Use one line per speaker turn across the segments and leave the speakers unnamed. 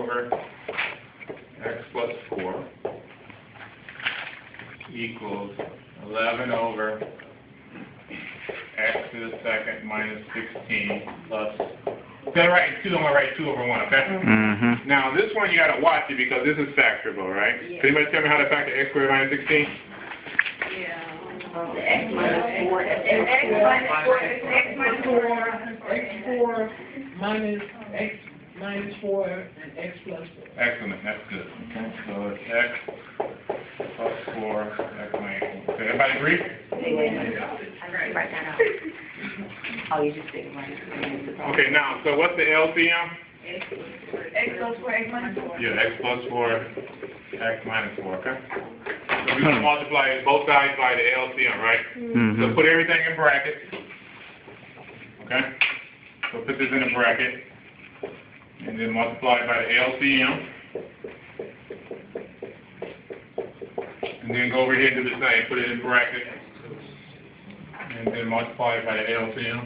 over x plus 4 equals 11 over x to the second minus 16 plus. Instead of writing 2, I'm going to write 2 over 1, okay?
Mm-hmm.
Now, this one you got to watch it because this is factorable, right?
Yeah.
Can anybody tell me how to factor x squared minus 16?
Yeah.
X minus 4, x minus 4, x4 minus x minus 4, and x plus 4.
Excellent, that's good. Okay, so it's x plus 4, x minus 4. Okay, everybody agree?
Write that out. Oh, you just did it right.
Okay, now, so what's the LCM?
X plus 4, x minus 4.
Yeah, x plus 4, x minus 4, okay? So we're going to multiply both sides by the LCM, right?
Mm-hmm.
So put everything in brackets. Okay? So put this in a bracket. And then multiply by the LCM. And then go over here and do the same. Put it in bracket. And then multiply it by the LCM.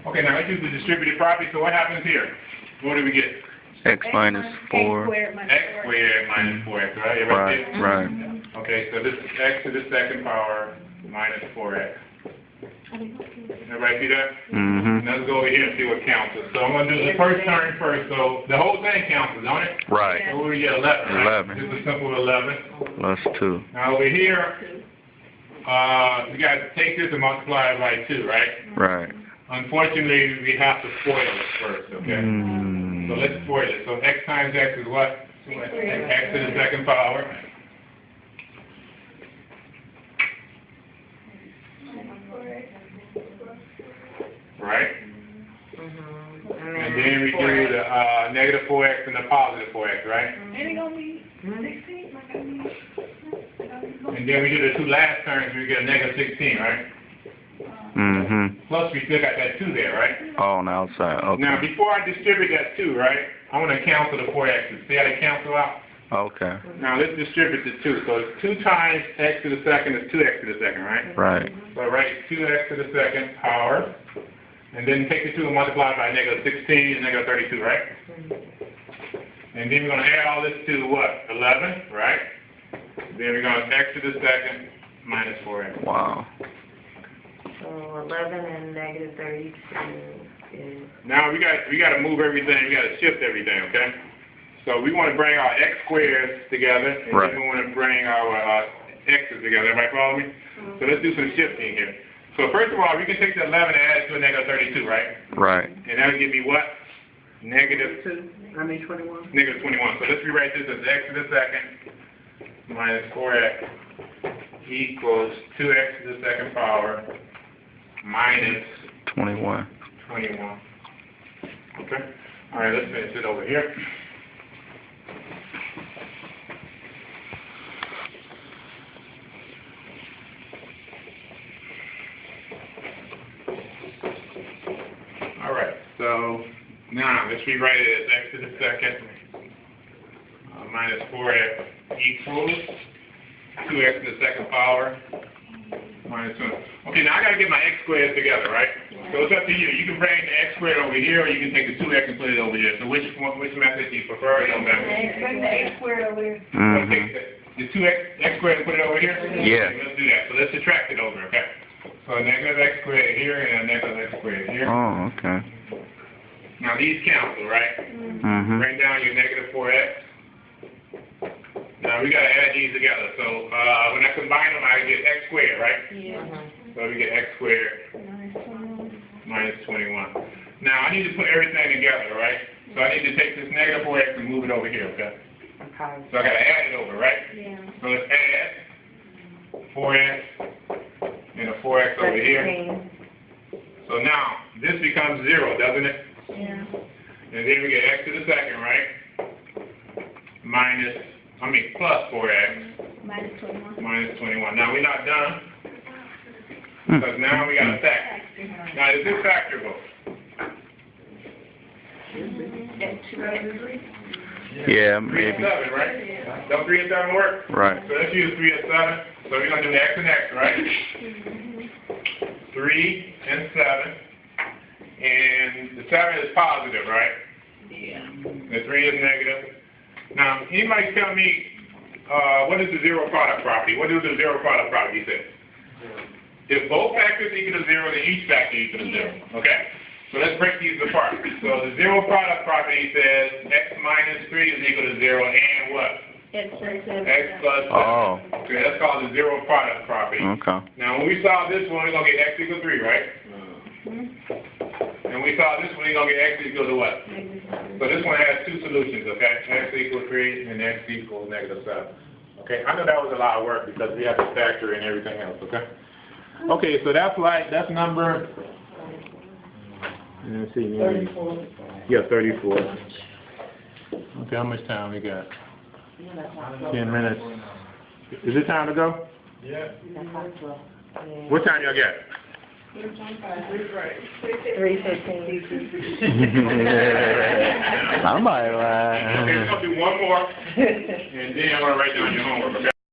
Okay, now let's use the distributed property. So what happens here? What do we get?
X minus 4.
X squared minus 4x, right? Everybody see it?
Right.
Okay, so this is x to the second power minus 4x. Everybody see that?
Mm-hmm.
Let's go over here and see what counts. So I'm going to do the first term first. So the whole thing counts, don't it?
Right.
So we get 11, right?
11.
This is simple 11.
Plus 2.
Now over here, we got to take this and multiply it by 2, right?
Right.
Unfortunately, we have to FOIL it first, okay? So let's FOIL it. So x times x is what? X to the second power. Right? And then we do the negative 4x and the positive 4x, right?
Ain't it gonna be 16?
And then we do the two last terms, we get a negative 16, right?
Mm-hmm.
Plus we still got that 2 there, right?
Oh, on the outside. Okay.
Now before I distribute that 2, right, I want to cancel the 4x's. See how they cancel out?
Okay.
Now let's distribute the 2. So it's 2 times x to the second is 2x to the second, right?
Right.
So I write 2x to the second power. And then take the 2 and multiply by negative 16 and negative 32, right? And then we're going to add all this to what? 11, right? Then we're going to x to the second minus 4x.
Wow.
So 11 and negative 32 is...
Now we got to move everything. We got to shift everything, okay? So we want to bring our x squares together, and
right.
then we want to bring our x's together. Everybody follow me? So let's do some shifting here. So first of all, we can take the 11 and add it to a negative 32, right?
Right.
And that would give me what? Negative
21.
Negative 21. So let's rewrite this as x to the second minus 4x equals 2x to the second power minus
21.
21. Okay? All right, let's finish it over here. All right, so now let's rewrite it as x to the second minus 4x equals 2x to the second power minus 2. Okay, now I got to get my x squared together, right? So it's up to you. You can bring the x squared over here, or you can take the 2x and put it over here. So which method do you prefer? It don't matter.
Bring the x squared over here.
Mm-hmm.
Take the 2x squared and put it over here?
Yeah.
Okay, let's do that. So let's subtract it over, okay? So a negative x squared here and a negative x squared here.
Oh, okay.
Now these cancel, right?
Mm-hmm.
Bring down your negative 4x. Now we got to add these together. So when I combine them, I get x squared, right?
Yeah.
So we get x squared minus 21. Now I need to put everything together, right? So I need to take this negative 4x and move it over here, okay?
Okay.
So I got to add it over, right?
Yeah.
So let's add 4x and a 4x over here. So now this becomes 0, doesn't it?
Yeah.
And then we get x to the second, right? Plus 4x.
Minus 21.
Minus 21. Now we're not done. Because now we got a fact. Now is this factorable?
Yeah,
3
maybe.
and 7, right? Don't 3 and 7 work?
Right.
So let's use 3 and 7. So we're going to do x and x, right? 3 and 7 and the 7 is positive, right?
Yeah.
The 3 is negative. Now, anybody tell me, what is the zero product property? What does the zero product property say? If both factors equal to 0, then each factor equal to 0, okay? So let's break these apart. So the zero product property says x minus 3 is equal to 0 and what? X plus 7.
Oh.
Okay, that's called the zero product property.
Okay.
Now, when we solve this one, we're going to get x equals 3, right? And we solve this one, we're going to get x equals to what? So this one has two solutions, okay? X equals 3 and x equals negative 7. Okay, I know that was a lot of work because we have to factor in everything else, okay? Okay, so that's number, let's see,
34.
yeah, 34. Okay, how much time we got? 10 minutes. Is it time to go?
Yeah.
What time y'all got?
3:15.
Somebody
Okay, we're
lying.
gonna do one more, and then I'm gonna write down your homework, okay?